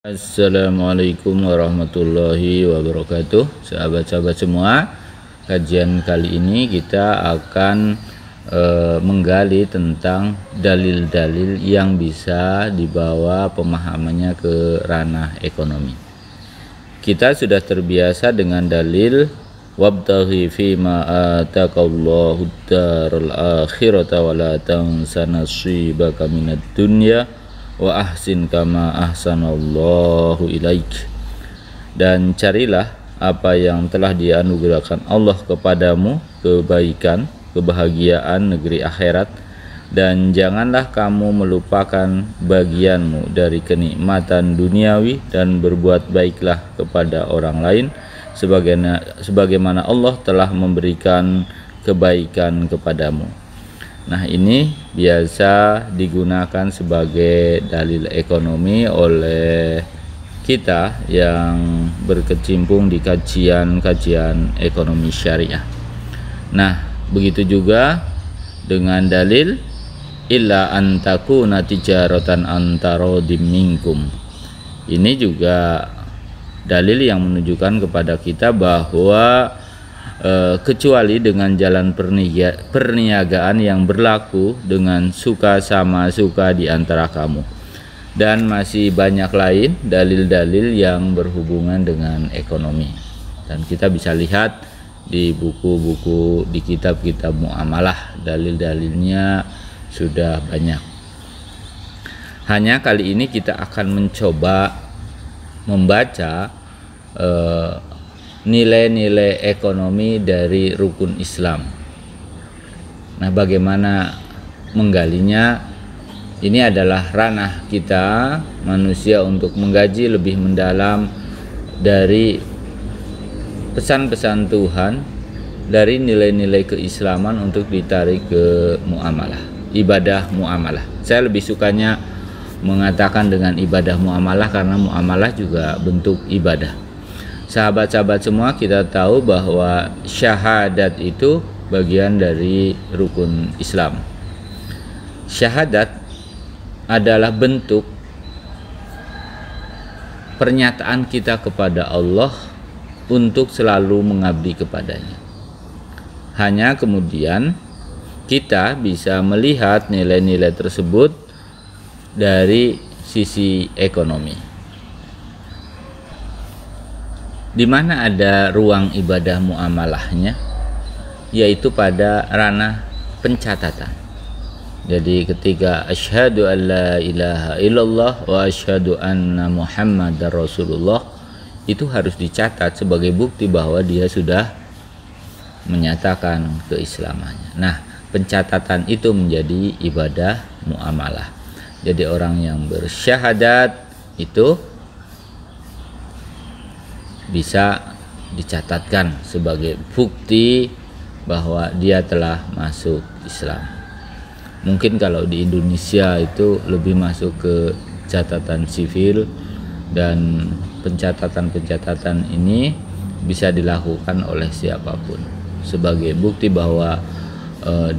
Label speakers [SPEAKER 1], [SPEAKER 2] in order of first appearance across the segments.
[SPEAKER 1] Assalamualaikum warahmatullahi wabarakatuh. Sahabat-sahabat semua, kajian kali ini kita akan menggali tentang dalil-dalil yang bisa dibawa pemahamannya ke ranah ekonomi. Kita sudah terbiasa dengan dalil wabtaghi fima ataqallahu daral akhirata wa la tansa nasibaka minad dunya wa ahsin kama ahsanallahu ilaik, dan carilah apa yang telah dianugerahkan Allah kepadamu, kebaikan, kebahagiaan negeri akhirat, dan janganlah kamu melupakan bagianmu dari kenikmatan duniawi, dan berbuat baiklah kepada orang lain sebagaimana Allah telah memberikan kebaikan kepadamu. Nah, ini biasa digunakan sebagai dalil ekonomi oleh kita yang berkecimpung di kajian ekonomi syariah. Nah, begitu juga dengan dalil illa antakuna tijaratan antarodim minkum. Ini juga dalil yang menunjukkan kepada kita bahwa kecuali dengan jalan perniagaan yang berlaku dengan suka sama suka di antara kamu. Dan masih banyak lain dalil-dalil yang berhubungan dengan ekonomi, dan kita bisa lihat di buku-buku, di kitab-kitab muamalah, dalil-dalilnya sudah banyak. Hanya kali ini kita akan mencoba membaca nilai-nilai ekonomi dari rukun Islam. Nah, bagaimana menggalinya? Ini adalah ranah kita manusia untuk menggaji lebih mendalam dari pesan-pesan Tuhan, dari nilai-nilai keislaman untuk ditarik ke muamalah, ibadah muamalah. Saya lebih sukanya mengatakan dengan ibadah muamalah karena muamalah juga bentuk ibadah. Sahabat-sahabat semua, kita tahu bahwa syahadat itu bagian dari rukun Islam. Syahadat adalah bentuk pernyataan kita kepada Allah untuk selalu mengabdi kepadanya. Hanya kemudian kita bisa melihat nilai-nilai tersebut dari sisi ekonomi. Di mana ada ruang ibadah muamalahnya, yaitu pada ranah pencatatan. Jadi ketika asyhadu an la ilaha illallah wa asyhadu anna muhammadar rasulullah, itu harus dicatat sebagai bukti bahwa dia sudah menyatakan keislamannya. Nah, pencatatan itu menjadi ibadah muamalah. Jadi orang yang bersyahadat itu bisa dicatatkan sebagai bukti bahwa dia telah masuk Islam. Mungkin kalau di Indonesia itu lebih masuk ke catatan sipil, dan pencatatan ini bisa dilakukan oleh siapapun sebagai bukti bahwa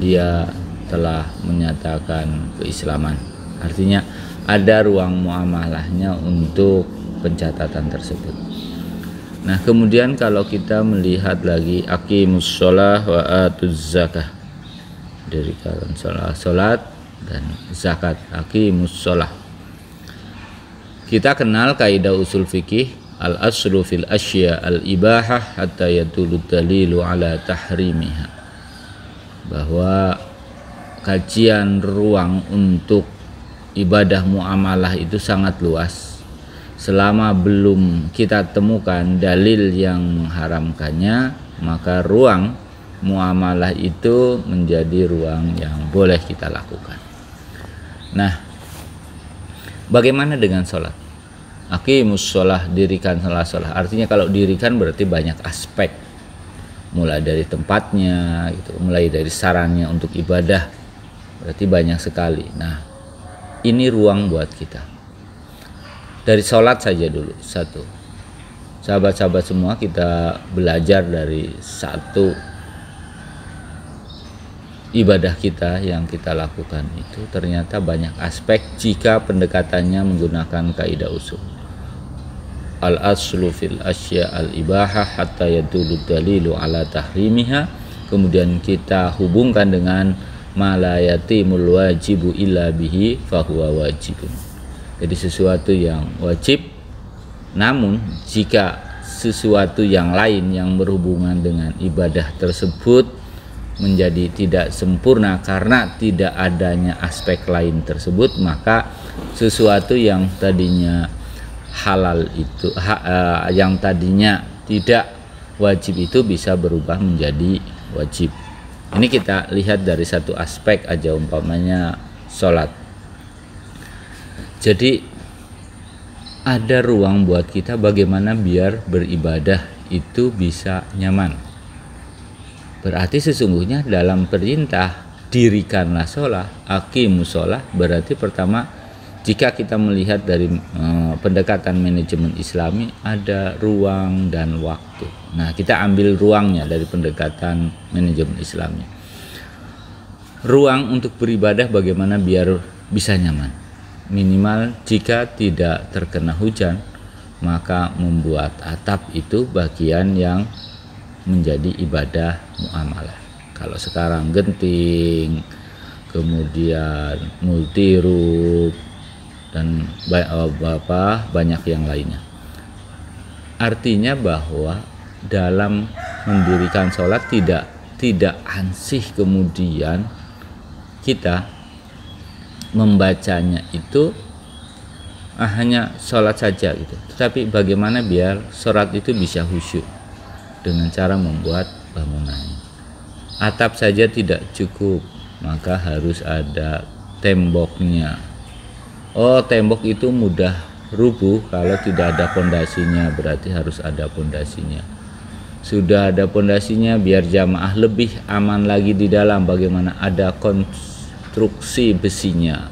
[SPEAKER 1] dia telah menyatakan keislaman. Artinya ada ruang muamalahnya untuk pencatatan tersebut. Nah, kemudian kalau kita melihat lagi aqimus sholah wa atuz zakah, dirikan salat dan zakat. Aqimus sholah, kita kenal kaidah usul fikih al aslu fil asya al ibahah hatta yadullu dalilu ala tahrimiha, bahwa kajian ruang untuk ibadah muamalah itu sangat luas. Selama belum kita temukan dalil yang mengharamkannya, maka ruang muamalah itu menjadi ruang yang boleh kita lakukan. Nah, bagaimana dengan sholat? Aqimus sholah, dirikan sholat. Artinya kalau dirikan berarti banyak aspek, mulai dari tempatnya, gitu, mulai dari sarannya untuk ibadah, berarti banyak sekali. Nah, ini ruang buat kita. Dari sholat saja dulu, satu. Sahabat-sahabat semua, kita belajar dari satu ibadah kita yang kita lakukan itu ternyata banyak aspek jika pendekatannya menggunakan kaidah usul. al aslu fil asya al ibahah hatta yadullu dalilu ala tahrimiha, kemudian kita hubungkan dengan ma la yatimul wajibu illa bihi fahuwa wajibun. Jadi sesuatu yang wajib, namun jika sesuatu yang lain yang berhubungan dengan ibadah tersebut menjadi tidak sempurna karena tidak adanya aspek lain tersebut, maka sesuatu yang tadinya halal itu yang tadinya tidak wajib itu bisa berubah menjadi wajib. Ini kita lihat dari satu aspek aja, umpamanya sholat. Jadi ada ruang buat kita bagaimana biar beribadah itu bisa nyaman. Berarti sesungguhnya dalam perintah dirikanlah sholat, aqimus sholat, berarti pertama jika kita melihat dari pendekatan manajemen Islami ada ruang dan waktu. Nah, kita ambil ruangnya dari pendekatan manajemen Islami. Ruang untuk beribadah bagaimana biar bisa nyaman. Minimal jika tidak terkena hujan, maka membuat atap itu bagian yang menjadi ibadah muamalah. Kalau sekarang genting, kemudian multiroof dan banyak yang lainnya. Artinya bahwa dalam mendirikan sholat tidak ansih kemudian kita membacanya itu hanya sholat saja gitu. Tetapi bagaimana biar sholat itu bisa khusyuk dengan cara membuat bangunan. Atap saja tidak cukup, maka harus ada temboknya. Oh, tembok itu mudah rubuh kalau tidak ada pondasinya, berarti harus ada pondasinya. Sudah ada pondasinya, biar jamaah lebih aman lagi di dalam, bagaimana ada konstruksi besinya.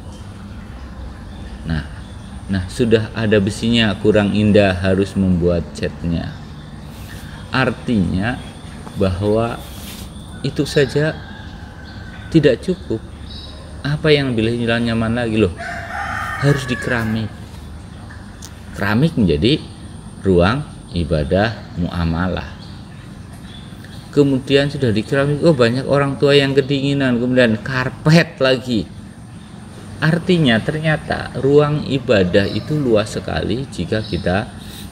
[SPEAKER 1] Nah, sudah ada besinya, kurang indah, harus membuat catnya. Artinya bahwa itu saja tidak cukup. Apa yang lebih nyaman lagi loh? Harus di keramik. Keramik menjadi ruang ibadah muamalah. Kemudian sudah di keramik, oh banyak orang tua yang kedinginan, kemudian karpet lagi. Artinya ternyata ruang ibadah itu luas sekali jika kita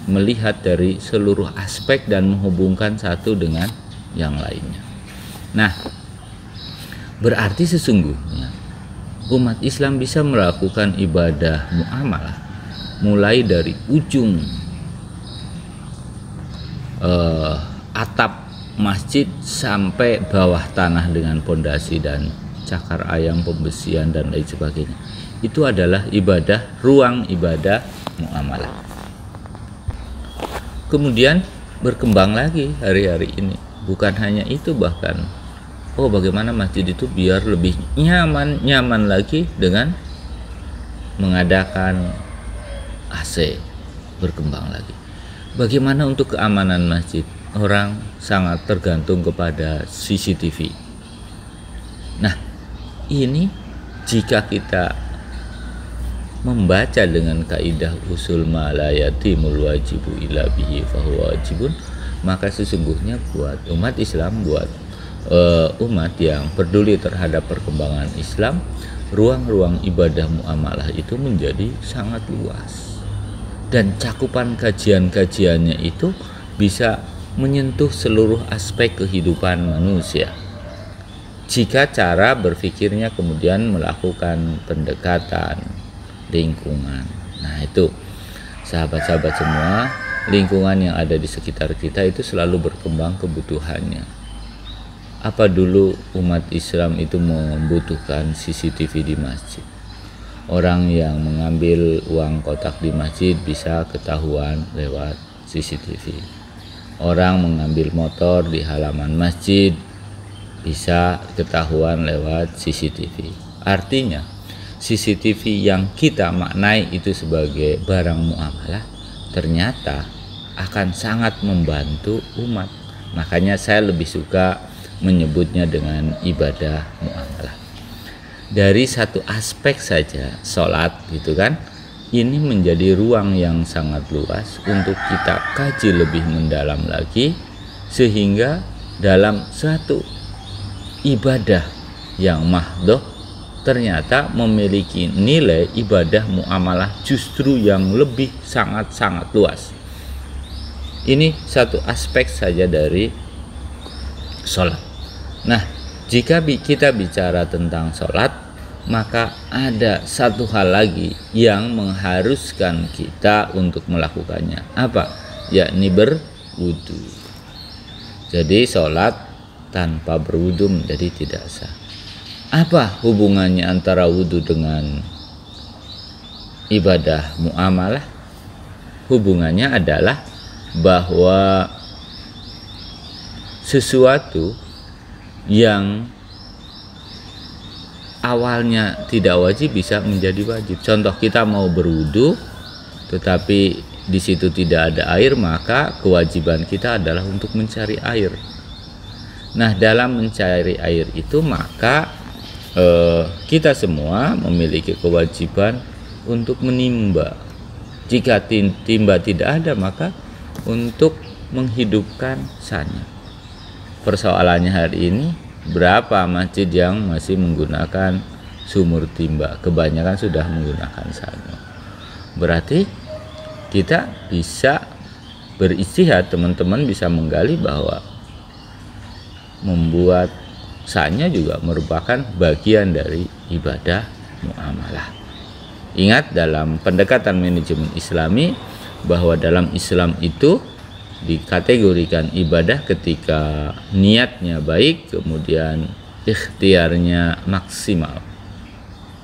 [SPEAKER 1] melihat dari seluruh aspek dan menghubungkan satu dengan yang lainnya. Nah, berarti sesungguhnya umat Islam bisa melakukan ibadah muamalah mulai dari ujung atap masjid sampai bawah tanah dengan pondasi dan cakar ayam, pembesian dan lain sebagainya. Itu adalah ibadah, ruang ibadah muamalah. Kemudian berkembang lagi hari-hari ini. Bukan hanya itu, bahkan bagaimana masjid itu biar lebih nyaman lagi dengan mengadakan AC. Berkembang lagi. Bagaimana untuk keamanan masjid? Orang sangat tergantung kepada CCTV. Nah, ini jika kita membaca dengan kaidah usul ma la yatimul wajibu illa bihi fahuwa wajibun, maka sesungguhnya buat umat Islam, buat umat yang peduli terhadap perkembangan Islam, ruang-ruang ibadah muamalah itu menjadi sangat luas, dan cakupan kajian-kajiannya itu bisa menyentuh seluruh aspek kehidupan manusia jika cara berpikirnya kemudian melakukan pendekatan lingkungan. Nah, itu sahabat-sahabat semua, lingkungan yang ada di sekitar kita itu selalu berkembang kebutuhannya. Apa dulu umat Islam itu membutuhkan CCTV di masjid? Orang yang mengambil uang kotak di masjid bisa ketahuan lewat CCTV. Orang mengambil motor di halaman masjid bisa ketahuan lewat CCTV. Artinya CCTV yang kita maknai itu sebagai barang muamalah ternyata akan sangat membantu umat. Makanya saya lebih suka menyebutnya dengan ibadah muamalah. Dari satu aspek saja, sholat gitu kan, ini menjadi ruang yang sangat luas untuk kita kaji lebih mendalam lagi, sehingga dalam suatu ibadah yang mahdoh ternyata memiliki nilai ibadah muamalah justru yang lebih sangat-sangat luas. Ini satu aspek saja dari sholat. Nah, jika kita bicara tentang sholat, maka ada satu hal lagi yang mengharuskan kita untuk melakukannya. Apa? Yakni berwudu. Jadi sholat tanpa berwudu menjadi tidak sah. Apa hubungannya antara wudu dengan ibadah muamalah? Hubungannya adalah bahwa sesuatu yang awalnya tidak wajib bisa menjadi wajib. Contoh, kita mau berwudu tetapi di situ tidak ada air, maka kewajiban kita adalah untuk mencari air. Nah, dalam mencari air itu maka kita semua memiliki kewajiban untuk menimba. Jika timba tidak ada, maka untuk menghidupkan sanya. Persoalannya hari ini, berapa masjid yang masih menggunakan sumur timba? Kebanyakan sudah menggunakan sanyo. Berarti kita bisa beristihad, teman-teman bisa menggali bahwa membuat sanyo juga merupakan bagian dari ibadah muamalah. Ingat, dalam pendekatan manajemen Islami, bahwa dalam Islam itu dikategorikan ibadah ketika niatnya baik, kemudian ikhtiarnya maksimal.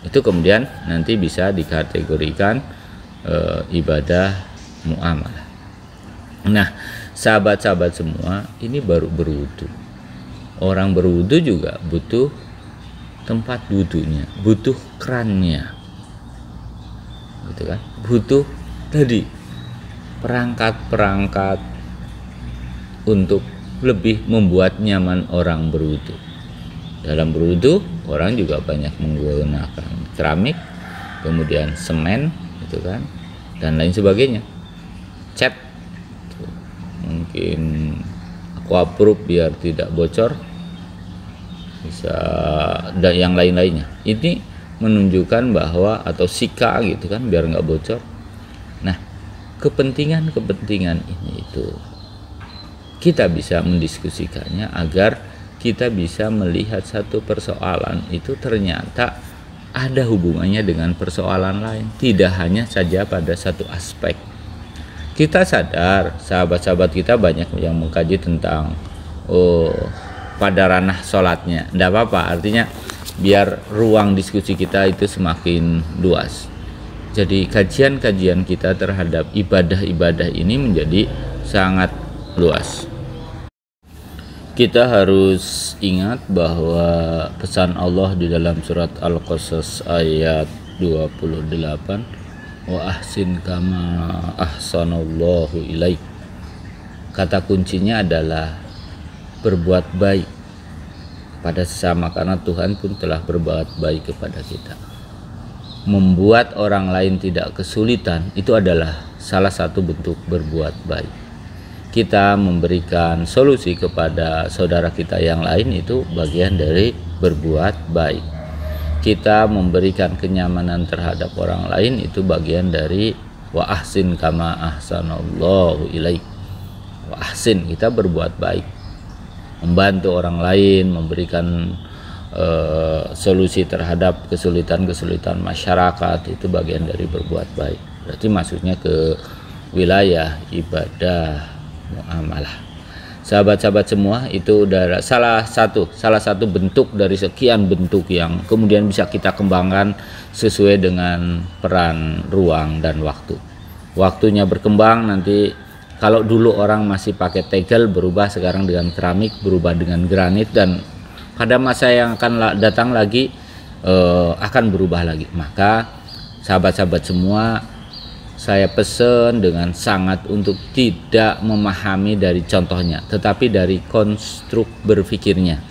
[SPEAKER 1] Itu kemudian nanti bisa dikategorikan ibadah muamalah. Nah, sahabat-sahabat semua, ini baru berwudu. Orang berwudu juga butuh tempat wudunya, butuh kerannya, gitu kan? Butuh tadi perangkat-perangkat untuk lebih membuat nyaman orang berwudu. Dalam berwudu, orang juga banyak menggunakan keramik, kemudian semen, gitu kan, dan lain sebagainya. Cat, mungkin aquaproof biar tidak bocor, bisa, dan yang lain-lainnya. Ini menunjukkan bahwa, atau sika gitu kan, biar nggak bocor. Nah, kepentingan ini itu kita bisa mendiskusikannya agar kita bisa melihat satu persoalan itu ternyata ada hubungannya dengan persoalan lain, tidak hanya saja pada satu aspek. Kita sadar sahabat-sahabat kita banyak yang mengkaji tentang pada ranah sholatnya. Tidak apa-apa, artinya biar ruang diskusi kita itu semakin luas. Jadi kajian-kajian kita terhadap ibadah-ibadah ini menjadi sangat luas. Kita harus ingat bahwa pesan Allah di dalam surat Al-Qasas ayat 28, wa ahsin kama ahsanallahu ilaik. Kata kuncinya adalah berbuat baik pada sesama, karena Tuhan pun telah berbuat baik kepada kita. Membuat orang lain tidak kesulitan itu adalah salah satu bentuk berbuat baik. Kita memberikan solusi kepada saudara kita yang lain itu bagian dari berbuat baik. Kita memberikan kenyamanan terhadap orang lain itu bagian dari wa ahsin kama ahsanallahu ilaik. Wa ahsin, kita berbuat baik, membantu orang lain, memberikan solusi terhadap kesulitan-kesulitan masyarakat, itu bagian dari berbuat baik. Berarti maksudnya ke wilayah ibadah muamalah. Sahabat-sahabat semua, itu udah salah satu bentuk dari sekian bentuk yang kemudian bisa kita kembangkan sesuai dengan peran ruang dan waktu. Waktunya berkembang, nanti kalau dulu orang masih pakai tegel, berubah sekarang dengan keramik, berubah dengan granit, dan pada masa yang akan datang lagi akan berubah lagi. Maka sahabat-sahabat semua, saya pesan dengan sangat untuk tidak memahami dari contohnya, tetapi dari konstruk berpikirnya,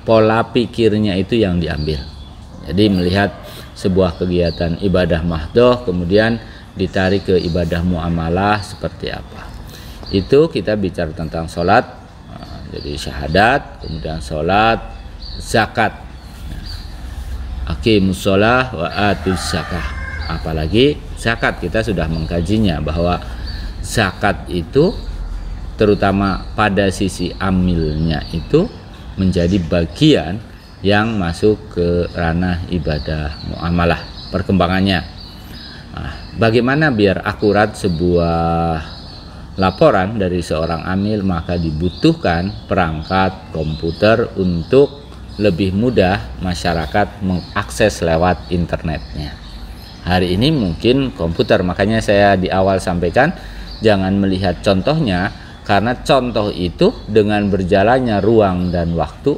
[SPEAKER 1] pola pikirnya itu yang diambil. Jadi melihat sebuah kegiatan ibadah mahdoh kemudian ditarik ke ibadah muamalah seperti apa. Itu kita bicara tentang sholat, jadi syahadat, kemudian sholat, zakat. Aqimus sholah wa atuz zakah. Apalagi zakat, kita sudah mengkajinya bahwa zakat itu terutama pada sisi amilnya itu menjadi bagian yang masuk ke ranah ibadah muamalah perkembangannya. Nah, bagaimana biar akurat sebuah laporan dari seorang amil, maka dibutuhkan perangkat komputer untuk lebih mudah masyarakat mengakses lewat internetnya. Hari ini mungkin komputer, makanya saya di awal sampaikan jangan melihat contohnya, karena contoh itu dengan berjalannya ruang dan waktu,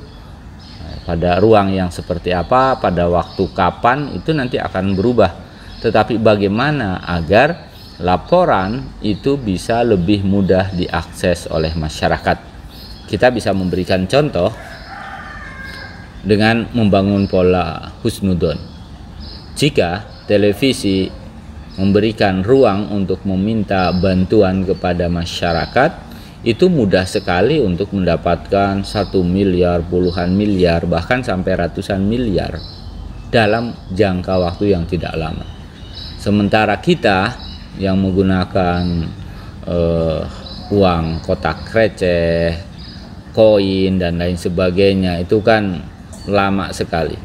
[SPEAKER 1] pada ruang yang seperti apa, pada waktu kapan, itu nanti akan berubah. Tetapi bagaimana agar laporan itu bisa lebih mudah diakses oleh masyarakat? Kita bisa memberikan contoh dengan membangun pola husnudon. Jika televisi memberikan ruang untuk meminta bantuan kepada masyarakat, itu mudah sekali untuk mendapatkan 1 miliar, puluhan miliar, bahkan sampai ratusan miliar dalam jangka waktu yang tidak lama. Sementara kita yang menggunakan uang kotak receh, koin dan lain sebagainya, itu kan lama sekali.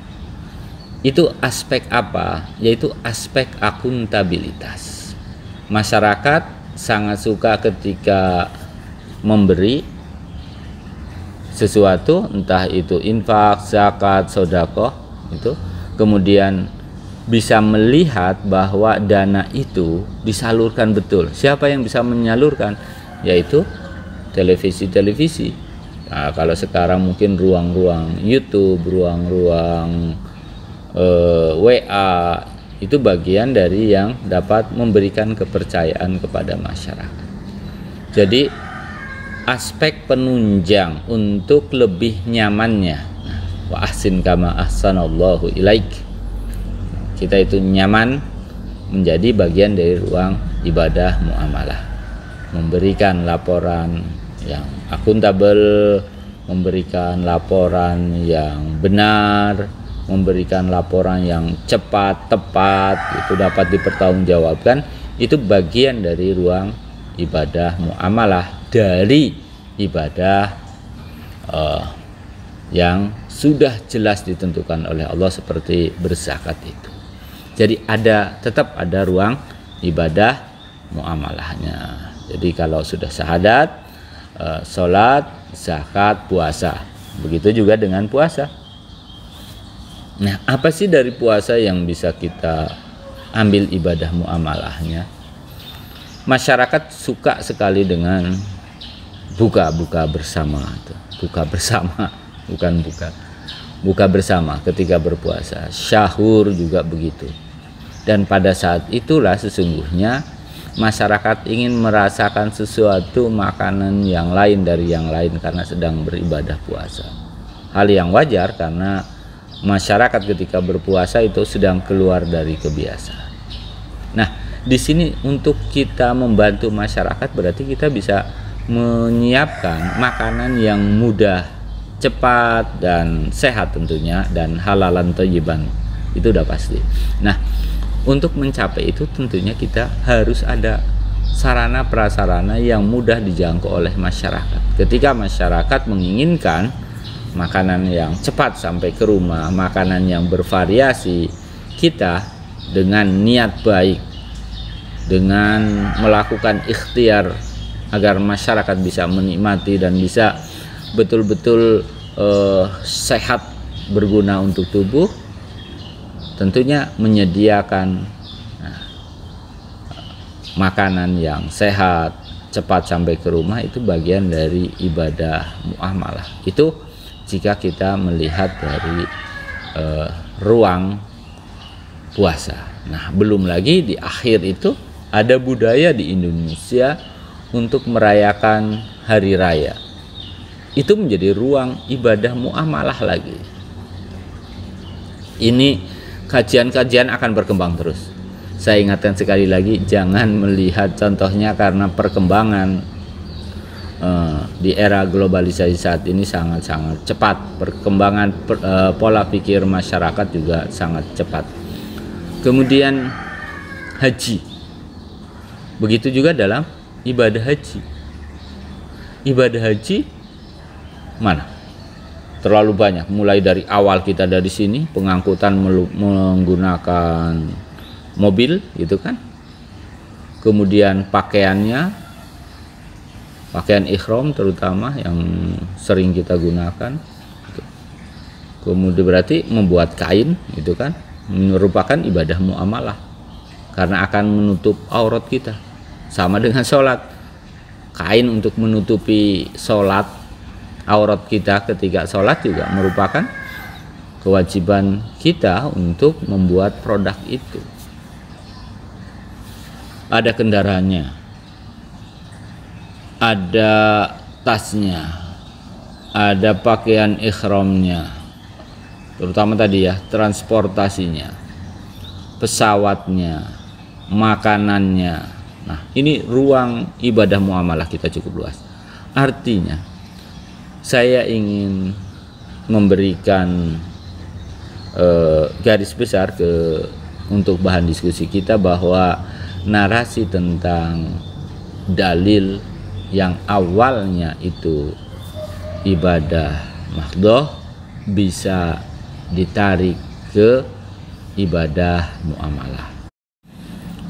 [SPEAKER 1] Itu aspek apa? Yaitu aspek akuntabilitas. Masyarakat sangat suka ketika memberi sesuatu, entah itu infak, zakat, sedekah, itu kemudian bisa melihat bahwa dana itu disalurkan betul. Siapa yang bisa menyalurkan? Yaitu televisi-televisi. Nah, kalau sekarang mungkin ruang-ruang YouTube, ruang-ruang WA, itu bagian dari yang dapat memberikan kepercayaan kepada masyarakat. Jadi aspek penunjang untuk lebih nyamannya, wa ahsin kama ahsanallahu ilaik, kita itu nyaman menjadi bagian dari ruang ibadah muamalah, memberikan laporan yang akuntabel, memberikan laporan yang benar, memberikan laporan yang cepat, tepat, itu dapat dipertanggungjawabkan. Itu bagian dari ruang ibadah muamalah, dari ibadah yang sudah jelas ditentukan oleh Allah seperti berzakat itu. Jadi tetap ada ruang ibadah muamalahnya. Jadi kalau sudah syahadat, sholat, zakat, puasa, begitu juga dengan puasa. Nah, apa sih dari puasa yang bisa kita ambil ibadah muamalahnya? Masyarakat suka sekali dengan buka bersama, buka bersama, buka bersama ketika berpuasa. Syahur juga begitu. Dan pada saat itulah sesungguhnya masyarakat ingin merasakan sesuatu makanan yang lain dari yang lain karena sedang beribadah puasa. Hal yang wajar karena masyarakat ketika berpuasa itu sedang keluar dari kebiasaan. Nah, di sini untuk kita membantu masyarakat berarti kita bisa menyiapkan makanan yang mudah, cepat dan sehat tentunya, dan halalan thayyiban, itu udah pasti. Nah, untuk mencapai itu tentunya kita harus ada sarana prasarana yang mudah dijangkau oleh masyarakat. Ketika masyarakat menginginkan makanan yang cepat sampai ke rumah, makanan yang bervariasi, kita dengan niat baik, dengan melakukan ikhtiar agar masyarakat bisa menikmati dan bisa betul-betul sehat, berguna untuk tubuh, tentunya menyediakan makanan yang sehat, cepat sampai ke rumah, itu bagian dari ibadah muamalah. Itu jika kita melihat dari ruang puasa. Nah, belum lagi di akhir itu ada budaya di Indonesia untuk merayakan hari raya. Itu menjadi ruang ibadah muamalah lagi. Ini kajian-kajian akan berkembang terus. Saya ingatkan sekali lagi, jangan melihat contohnya karena perkembangan di era globalisasi saat ini sangat-sangat cepat. Perkembangan pola pikir masyarakat juga sangat cepat. Kemudian haji, begitu juga dalam ibadah haji. Ibadah haji mana? Terlalu banyak, mulai dari awal kita dari sini pengangkutan menggunakan mobil gitu kan, kemudian pakaiannya, pakaian ihram terutama yang sering kita gunakan, kemudian berarti membuat kain gitu kan, merupakan ibadah muamalah karena akan menutup aurat kita. Sama dengan sholat, kain untuk menutupi sholat, aurat kita ketika sholat juga merupakan kewajiban kita untuk membuat produk itu. Ada kendaraannya, ada tasnya, ada pakaian ihramnya, terutama tadi ya, transportasinya, pesawatnya, makanannya. Nah, ini ruang ibadah muamalah kita cukup luas. Artinya saya ingin memberikan garis besar untuk bahan diskusi kita bahwa narasi tentang dalil yang awalnya itu ibadah mahdhah bisa ditarik ke ibadah muamalah.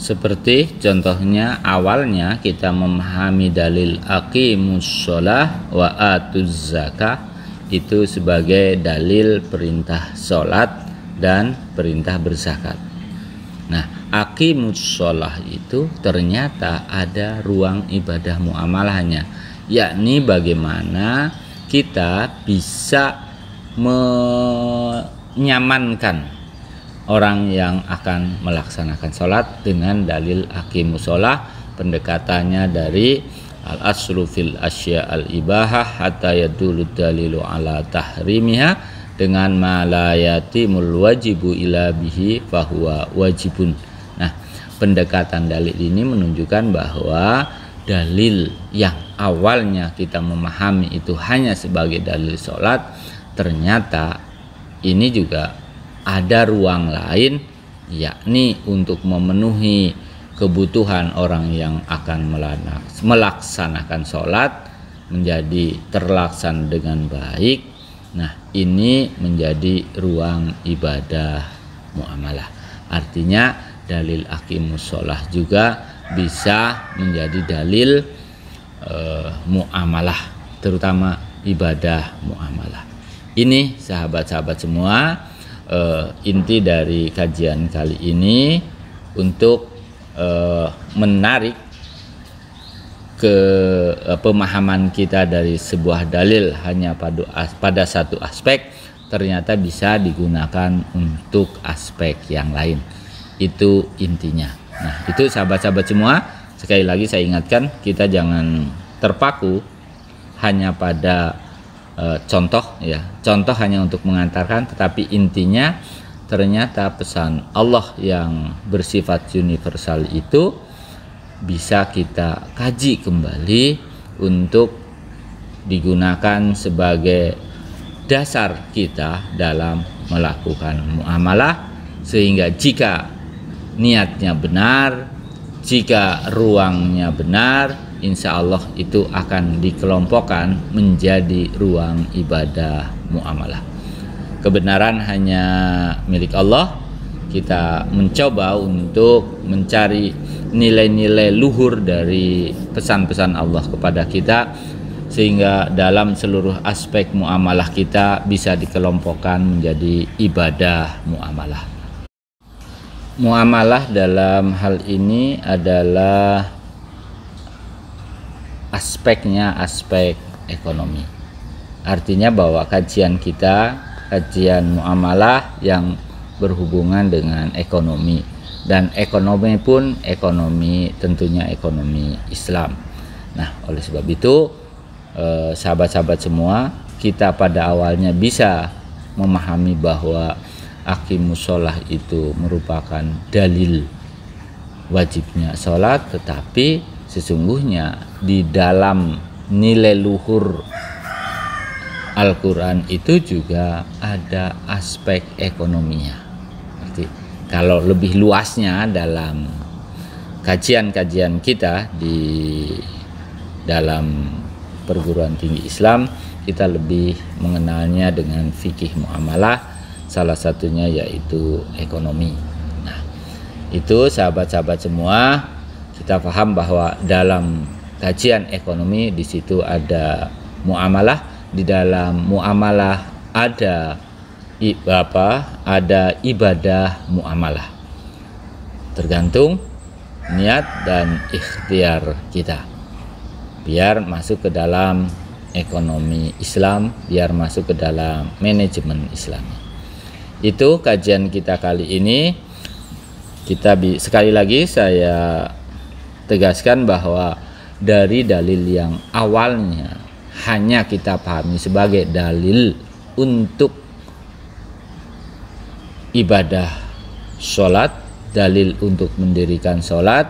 [SPEAKER 1] Seperti contohnya awalnya kita memahami dalil aqimus shalah wa atuz zakah itu sebagai dalil perintah sholat dan perintah berzakat. Nah, aqimus shalah itu ternyata ada ruang ibadah muamalahnya, yakni bagaimana kita bisa menyamankan orang yang akan melaksanakan sholat dengan dalil aqimus shalah. Pendekatannya dari al-aslu fil asya al-ibahah hatta yadullu dalilu ala tahrimiha dengan ma la yatimul wajibu ila bihi fahuwa wajibun. Nah, pendekatan dalil ini menunjukkan bahwa dalil yang awalnya kita memahami itu hanya sebagai dalil sholat, ternyata ini juga ada ruang lain, yakni untuk memenuhi kebutuhan orang yang akan melaksanakan sholat menjadi terlaksana dengan baik. Nah, ini menjadi ruang ibadah muamalah. Artinya dalil aqimus shalah juga bisa menjadi dalil muamalah, terutama ibadah muamalah. Ini sahabat-sahabat semua, inti dari kajian kali ini untuk menarik ke pemahaman kita dari sebuah dalil hanya pada satu aspek, ternyata bisa digunakan untuk aspek yang lain. Itu intinya. Nah, itu sahabat-sahabat semua, sekali lagi saya ingatkan, kita jangan terpaku hanya pada contoh ya, contoh hanya untuk mengantarkan, tetapi intinya ternyata pesan Allah yang bersifat universal itu bisa kita kaji kembali untuk digunakan sebagai dasar kita dalam melakukan muamalah, sehingga jika niatnya benar, jika ruangnya benar, insya Allah itu akan dikelompokkan menjadi ruang ibadah muamalah. Kebenaran hanya milik Allah. Kita mencoba untuk mencari nilai-nilai luhur dari pesan-pesan Allah kepada kita, sehingga dalam seluruh aspek muamalah kita bisa dikelompokkan menjadi ibadah muamalah. Muamalah dalam hal ini adalah aspeknya aspek ekonomi. Artinya bahwa kajian kita, kajian muamalah yang berhubungan dengan ekonomi, dan ekonomi pun ekonomi tentunya ekonomi Islam. Nah, oleh sebab itu sahabat-sahabat semua, kita pada awalnya bisa memahami bahwa aqimus sholah itu merupakan dalil wajibnya sholat, tetapi sesungguhnya di dalam nilai luhur Al-Quran itu juga ada aspek ekonominya. Berarti kalau lebih luasnya dalam kajian-kajian kita di dalam perguruan tinggi Islam, kita lebih mengenalnya dengan fikih muamalah, salah satunya yaitu ekonomi. Nah, itu sahabat-sahabat semua, kita paham bahwa dalam kajian ekonomi di situ ada muamalah, di dalam muamalah ada ibadah muamalah. Tergantung niat dan ikhtiar kita biar masuk ke dalam ekonomi Islam, biar masuk ke dalam manajemen Islam. Itu kajian kita kali ini. Sekali lagi saya tegaskan bahwa dari dalil yang awalnya hanya kita pahami sebagai dalil untuk ibadah sholat, dalil untuk mendirikan sholat,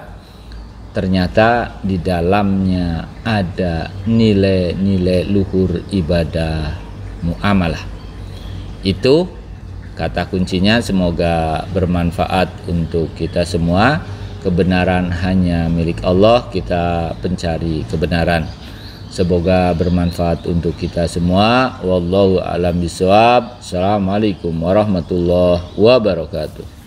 [SPEAKER 1] ternyata di dalamnya ada nilai-nilai luhur ibadah muamalah. Itu kata kuncinya, semoga bermanfaat untuk kita semua. Kebenaran hanya milik Allah, kita pencari kebenaran. Semoga bermanfaat untuk kita semua. Wallahu a'lam bishawab. Assalamualaikum warahmatullahi wabarakatuh.